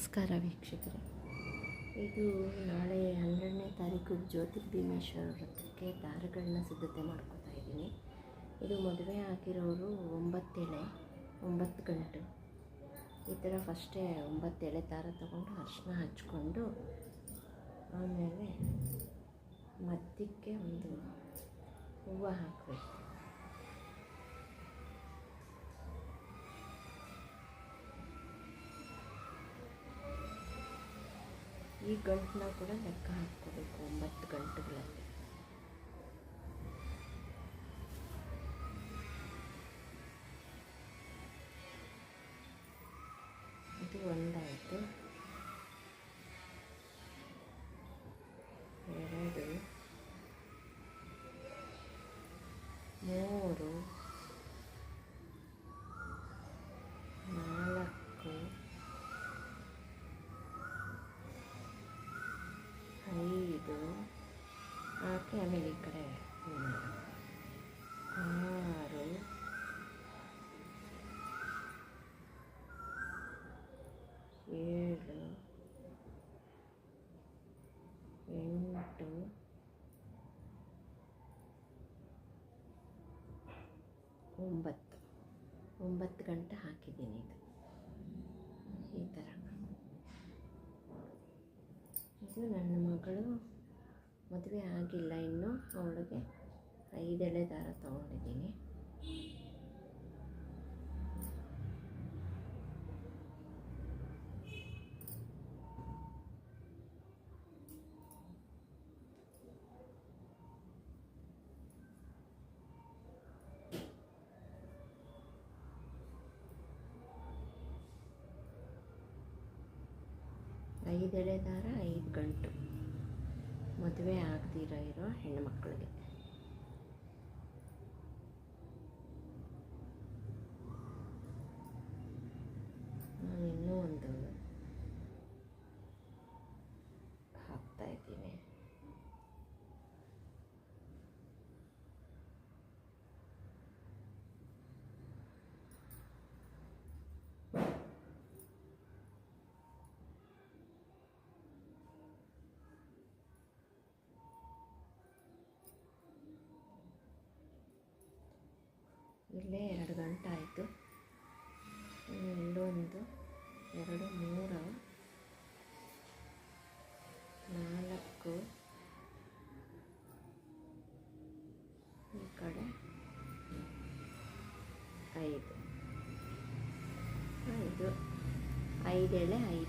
ನಮಸ್ಕಾರ ವೀಕ್ಷಕರೇ. ಇದು ನಾಳೆ 12ನೇ ತಾರೀಕು ಜ್ಯೋತಿರ್ಭೀಮೇಶ್ವರ ವ್ರತಕ್ಕೆ ದಾರಗಳನ್ನ ಸಿದ್ಧತೆ ಮಾಡ್ಕೋತಾ ಇದ್ದೀನಿ. ಇದು ಮದುವೆ ಆಗಿರೋರು 9 ಎಳೆ 9 ಗಂಟು ಈ ಥರ ಫಸ್ಟೇ 9 ಎಳೆ ದಾರ ತಗೊಂಡು ಅರಿಶಿನ ಹಚ್ಕೊಂಡು ಆಮೇಲೆ ಮಧ್ಯಕ್ಕೆ ಒಂದು ಹೂವು ಹಾಕಬೇಕು. ಈ ಗಂಟನ್ನ ಕೂಡ ಲೆಕ್ಕ ಹಾಕ್ಕೋಬೇಕು 9 ಗಂಟುಗಳಲ್ಲಿ. ಇದು ಒಂದಾಯಿತು. 2 3 4 5 ಹಾಕಿ ಆಮೇಲೆ ಈ ಕಡೆ 6 7 8 9 ಗಂಟೆ ಹಾಕಿದ್ದೀನಿ. ಇದು ಈ ಥರ. ಇದು ನನ್ನ ಮಗಳು ಮದುವೆ ಆಗಿಲ್ಲ ಇನ್ನೂ, ಅವಳಿಗೆ 5 ಎಳೆ ದಾರ ತೊಗೊಂಡಿದ್ದೀನಿ. ಐದು ಎಳೆ ದಾರ 5 ಗಂಟು ಮದುವೆ ಆಗದಿರೋ ಹೆಣ್ಣುಮಕ್ಕಳಿಗೆ. ನಾನು ಇನ್ನೂ ಒಂದು ಹಾಕ್ತಾಯಿದ್ದೀನಿ. ಇಲ್ಲೇ 2 ಗಂಟೆ ಆಯಿತು. ಇಲ್ಲೊಂದು 2 3 4 ಈ ಕಡೆ 5 5 ಎಳೆ 5